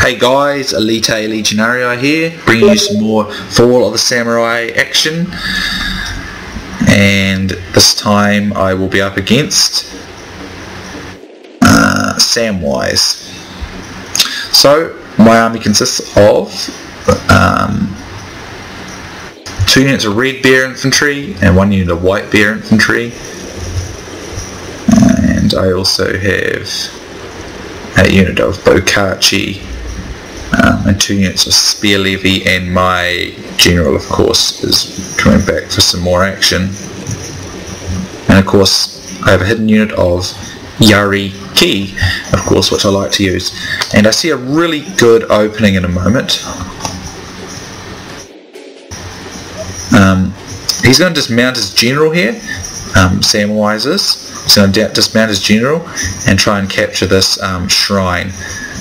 Hey guys, Elite Legionario here, bringing you some more Fall of the Samurai action, and this time I will be up against Samwise. So my army consists of 2 units of red bear infantry and 1 unit of white bear infantry, and I also have a unit of Bokachi and 2 units of spear levy, and my general of course is coming back for some more action. And of course I have a hidden unit of Yari Ki, of course, which I like to use, and I see a really good opening in a moment. He's going to dismount his general here, Samwise is. He's going to dismount his general and try and capture this shrine.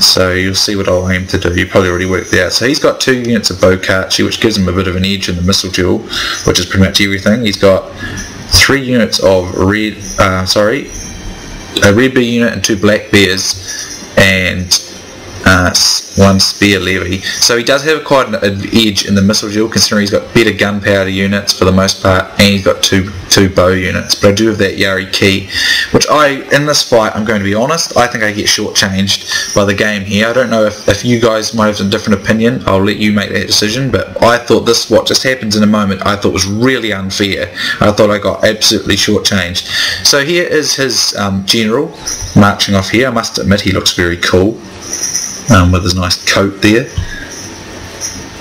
So you'll see what I'll aim to do. You probably already worked it out. So he's got 2 units of Bokachi, which gives him a bit of an edge in the missile duel, which is pretty much everything. He's got 3 units of red, a red bear unit and 2 black bears, and 1 spear levy. So he does have quite an edge in the missile duel, considering he's got better gunpowder units for the most part, and he's got two bow units. But I do have that Yari Ki, which in this fight, I'm going to be honest, I think I get shortchanged by the game here. I don't know if you guys might have a different opinion. I'll let you make that decision, but I thought what just happens in a moment, I thought was really unfair. I thought I got absolutely shortchanged. So here is his general marching off here. I must admit he looks very cool, with his nice coat there.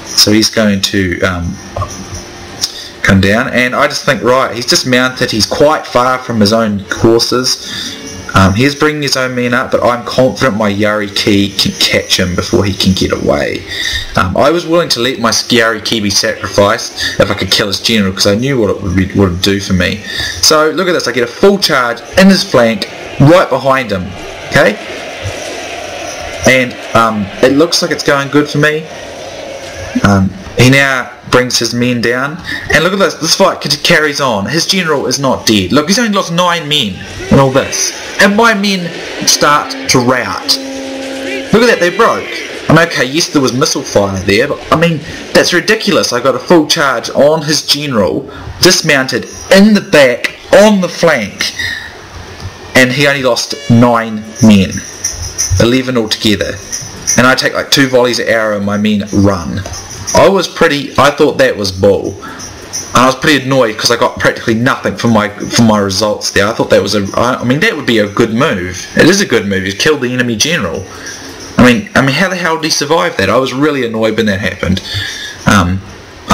So he's going to come down, and I just think, right, he's just mounted, he's quite far from his own horses. He's bringing his own men up, but I'm confident my Yari Ki can catch him before he can get away. I was willing to let my Yari Ki be sacrificed if I could kill his general, because I knew what it would do for me. So look at this, I get a full charge in his flank, right behind him, okay? And it looks like it's going good for me. He now brings his men down, and look at this fight carries on. His general is not dead. Look, he's only lost 9 men in all this, and my men start to rout. Look at that, they broke. I mean, okay, yes, there was missile fire there, but I mean, that's ridiculous. I got a full charge on his general, dismounted in the back, on the flank, and he only lost 9 men. 11 altogether, and I take like 2 volleys of arrow and my men run. I thought that was bull, and I was pretty annoyed because I got practically nothing from my results there. I thought that was I mean that would be a good move. It is a good move. You killed the enemy general. I mean how the hell did he survive that? I was really annoyed when that happened. I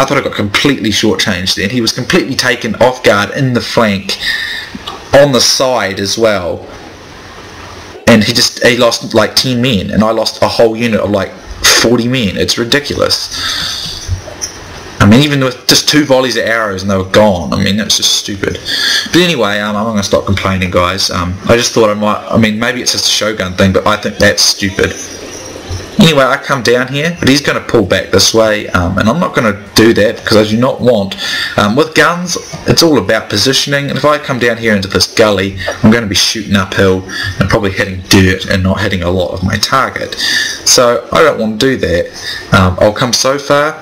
thought I got completely shortchanged then. He was completely taken off guard in the flank, on the side as well. And he lost like 10 men, and I lost a whole unit of like 40 men. It's ridiculous. I mean, even with just 2 volleys of arrows and they were gone. I mean, that's just stupid. But anyway, I'm going to stop complaining, guys. I just thought maybe it's just a Shogun thing, but I think that's stupid. Anyway, I come down here, but he's going to pull back this way, and I'm not going to do that because I do not want. With guns, it's all about positioning, and if I come down here into this gully, I'm going to be shooting uphill and probably hitting dirt and not hitting a lot of my target. So I don't want to do that. I'll come so far,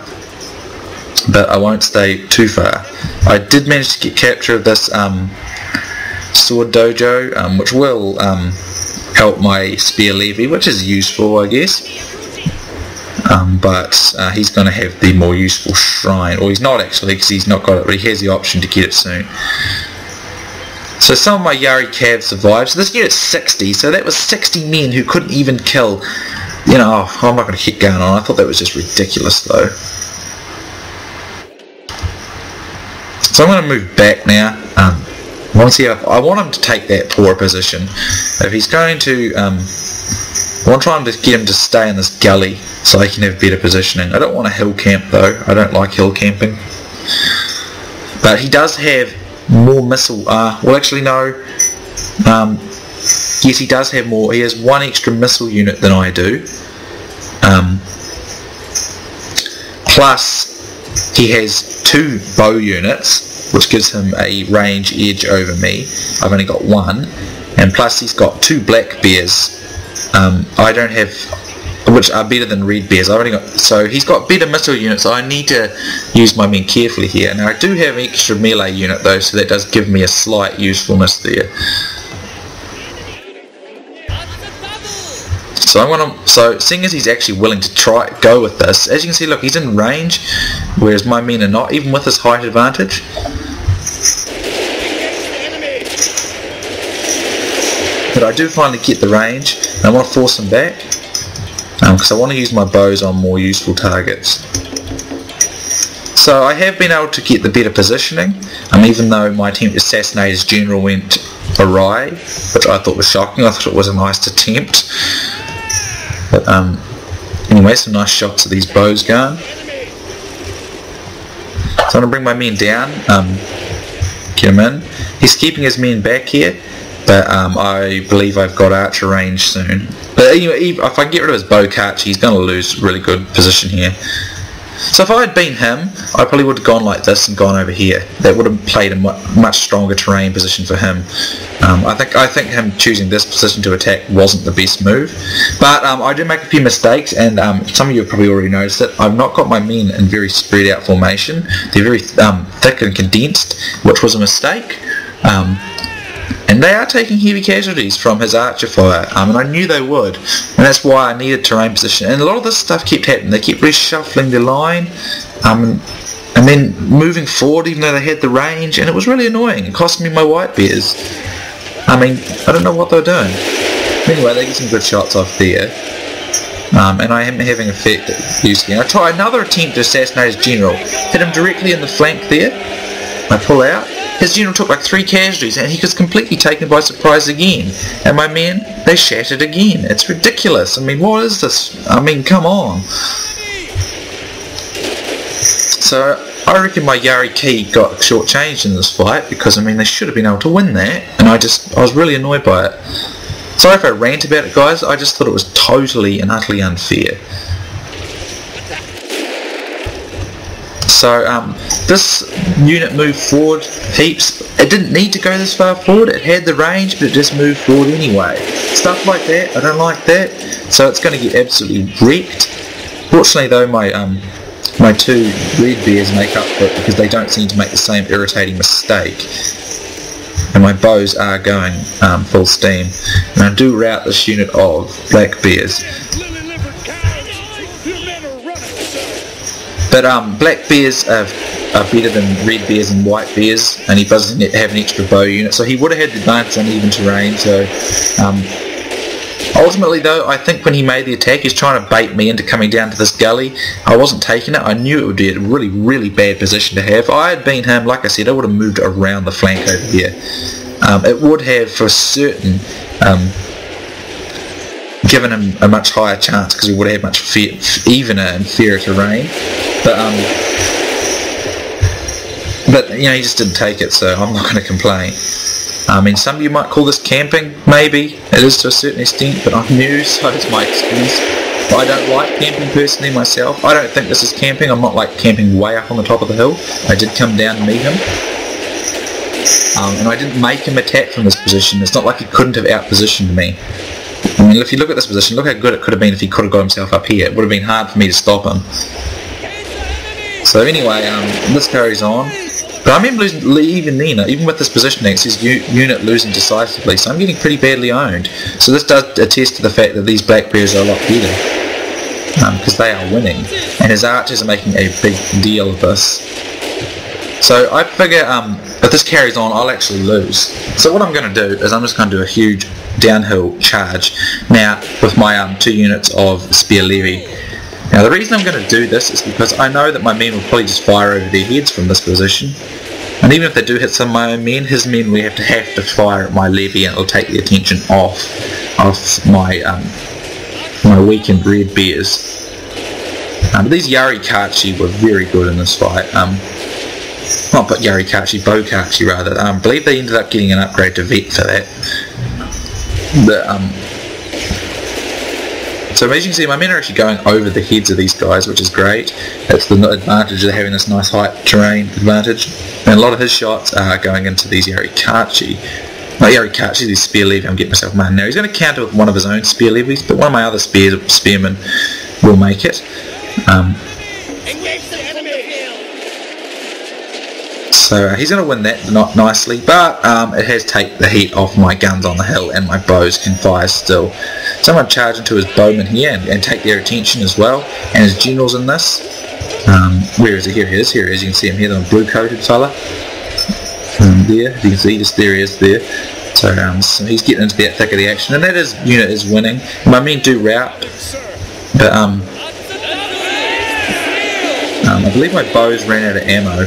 but I won't stay too far. I did manage to get capture of this sword dojo, which will help my spear levy, which is useful, I guess. But he's going to have the more useful shrine, or he's not actually, because he's not got it, but he has the option to get it soon. So some of my Yari Cav survived. So this unit's 60, so that was 60 men who couldn't even kill, you know. I'm not going to keep going on. I thought that was just ridiculous though. So I'm going to move back now. I want him to take that poorer position. If he's going to, I want to try and get him to stay in this gully so he can have better positioning. I don't want a hill camp though. I don't like hill camping. But he does have more missile. Well, actually no. Yes, he does have more. He has 1 extra missile unit than I do. Plus, he has 2 bow units, which gives him a range edge over me. I've only got 1, and plus he's got 2 black bears. I don't have which are better than red bears. So he's got better missile units, so I need to use my men carefully here. Now I do have an extra melee unit though, so that does give me a slight usefulness there. So seeing as he's actually willing to go with this, as you can see, look, he's in range, whereas my men are not, even with this height advantage. But I do finally get the range, and I want to force him back, because I want to use my bows on more useful targets. So I have been able to get the better positioning, even though my attempt to assassinate his general went awry, which I thought was shocking. I thought it was a nice attempt. But anyway, some nice shots of these bows going. So I'm going to bring my men down, get him in. He's keeping his men back here, but I believe I've got archer range soon. But anyway, if I get rid of his bow catch, he's going to lose really good position here. So if I had been him, I probably would have gone like this and gone over here. That would have played a much stronger terrain position for him. I think him choosing this position to attack wasn't the best move. But I did make a few mistakes, and some of you have probably already noticed it. I've not got my men in very spread out formation. They're very thick and condensed, which was a mistake. And they are taking heavy casualties from his archer fire, and I knew they would, and that's why I needed terrain position. And a lot of this stuff kept happening. They kept reshuffling their line, and then moving forward even though they had the range, and it was really annoying. It cost me my white bears. I don't know what they were doing. Anyway, they get some good shots off there, and I am having effect at using. I try another attempt to assassinate his general, hit him directly in the flank there. I pull out. His general took like 3 casualties, and he was completely taken by surprise again. And my men, they shattered again. It's ridiculous. What is this? Come on. So I reckon my Yari Key got shortchanged in this fight, because they should have been able to win that, and I was really annoyed by it. Sorry if I rant about it, guys. I just thought it was totally and utterly unfair. So this unit moved forward heaps. It didn't need to go this far forward. It had the range, but it just moved forward anyway. Stuff like that, I don't like that. So it's going to get absolutely wrecked. Fortunately though, my 2 red bears make up for it, because they don't seem to make the same irritating mistake. And my bows are going full steam. And I do rout this unit of black bears. But black bears are better than red bears and white bears, and he doesn't have an extra bow unit, so he would have had the advantage on even terrain. So ultimately though, I think when he made the attack, he's trying to bait me into coming down to this gully. I wasn't taking it. I knew it would be a really, really bad position to have. If I had been him, like I said, I would have moved around the flank over here. It would have for certain given him a much higher chance, because we would have had much evener and fairer terrain. But he just didn't take it, so I'm not going to complain. Some of you might call this camping. Maybe it is to a certain extent, but I'm new, so it's my excuse. I don't like camping personally myself. I don't think this is camping. I'm not like camping way up on the top of the hill. I did come down and meet him. And I didn't make him attack from this position. It's not like he couldn't have outpositioned me. If you look at this position, look how good it could have been if he could have got himself up here. It would have been hard for me to stop him. So anyway, this carries on. But I remember losing, even with this positioning, it's his unit losing decisively, so I'm getting pretty badly owned. So this does attest to the fact that these black bears are a lot better, because they are winning, and his archers are making a big deal of this. So I figure if this carries on, I'll actually lose. So what I'm going to do is I'm just going to do a huge downhill charge now with my 2 units of spear levy. Now the reason I'm going to do this is because I know that my men will probably just fire over their heads from this position, and even if they do hit some of my own men, his men will have to fire at my levy, and it'll take the attention off my my weakened red bears. But these Yarikachi were very good in this fight. Not but Yarikachi, Bokachi rather. I believe they ended up getting an upgrade to vet for that. So as you can see, my men are actually going over the heads of these guys, which is great. That's the advantage of having this nice height terrain advantage. And a lot of his shots are going into these Yarikachi. Oh, yeah, actually, his spear levy, I'm getting myself mad now. He's going to counter with one of his own spear levies, but one of my other spearmen will make it. So he's going to win that not nicely, but it has taken the heat off my guns on the hill, and my bows can fire still. So I'm going to charge into his bowmen here and take their attention as well, and his generals in this. Where is he? Here he is. Here he is. You can see him here, the blue-coated fella. There, you can see, just there he is there. So he's getting into the thick of the action, and that unit is winning. My men do rout, but I believe my bows ran out of ammo,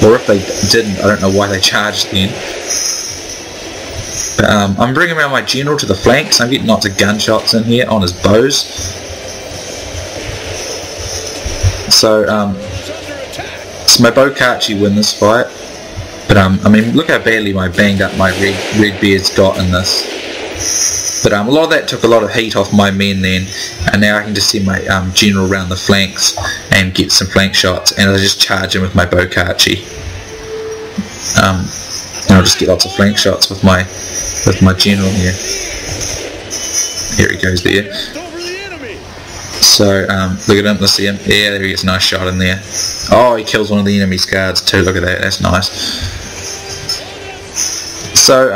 or if they didn't, I don't know why they charged then. But I'm bringing around my general to the flanks. I'm getting lots of gunshots in here on his bows. So my bow can't actually win this fight. But I mean, look how badly banged up my red beard's got in this. But a lot of that took a lot of heat off my men then, and now I can just send my general around the flanks and get some flank shots, and I'll just charge him with my Bokachi. And I'll just get lots of flank shots with my general here. Here he goes there. So look at him, let's see him. Yeah, there he gets a nice shot in there. Oh, he kills one of the enemy's guards too. Look at that, that's nice. So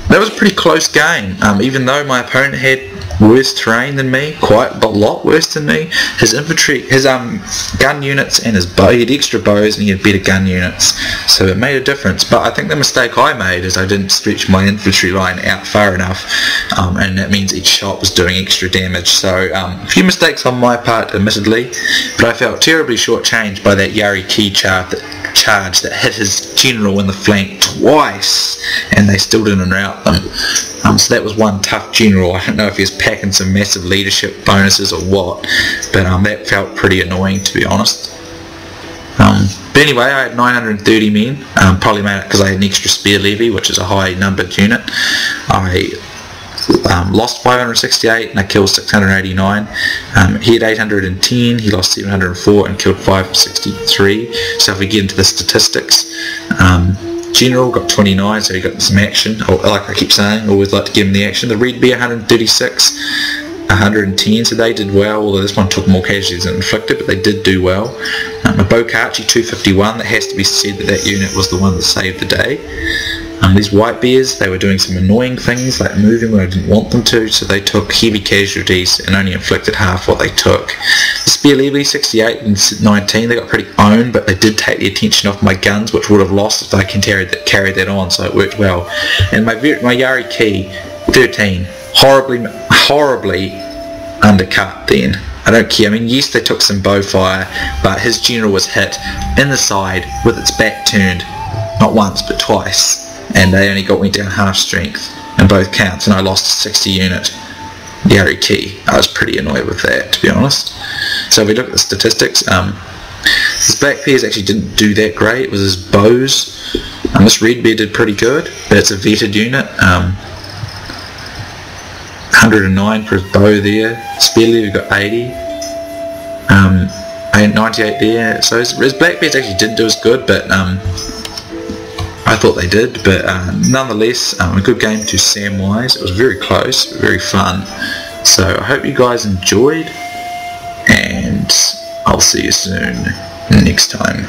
that was a pretty close game. Even though my opponent had worse terrain than me, quite a lot worse than me, his infantry, his gun units and his bow, he had extra bows and he had better gun units, so it made a difference. But I think the mistake I made is I didn't stretch my infantry line out far enough, and that means each shot was doing extra damage. So a few mistakes on my part, admittedly, but I felt terribly shortchanged by that Yari Ki charge that hit his general in the flank twice, and they still didn't rout them. So that was one tough general. I don't know if he was packing some massive leadership bonuses or what, but that felt pretty annoying, to be honest. But anyway, I had 930 men, probably made it because I had an extra spear levy, which is a high numbered unit. I lost 568 and I killed 689. He had 810, he lost 704 and killed 563. So if we get into the statistics, General got 29, so he got some action. Like I keep saying, always like to give him the action. The Red Bear 136, 110, so they did well, although this one took more casualties than inflicted, but they did do well. A Bokachi 251, that has to be said that unit was the one that saved the day. These White Bears, they were doing some annoying things like moving when I didn't want them to, so they took heavy casualties and only inflicted half what they took. The Spear Levy 68 and 19, they got pretty owned, but they did take the attention off my guns, which would have lost if I carried that on, so it worked well. And my Yari Ki 13, horribly undercut then. I don't care. I mean, yes, they took some bow fire, but his general was hit in the side with its back turned, not once but twice, and they only went down half strength in both counts, and I lost a 60 unit Yari Ki. I was pretty annoyed with that, to be honest. So if we look at the statistics, his Black Bears actually didn't do that great. It was his bows. This Red Bear did pretty good, but it's a vetted unit. 109 for his bow there. Spear Levy got 80. 98 there. So his Black Bears actually didn't do as good, but I thought they did. But nonetheless, a good game to Samwise. It was very close, very fun. So I hope you guys enjoyed, and I'll see you soon next time.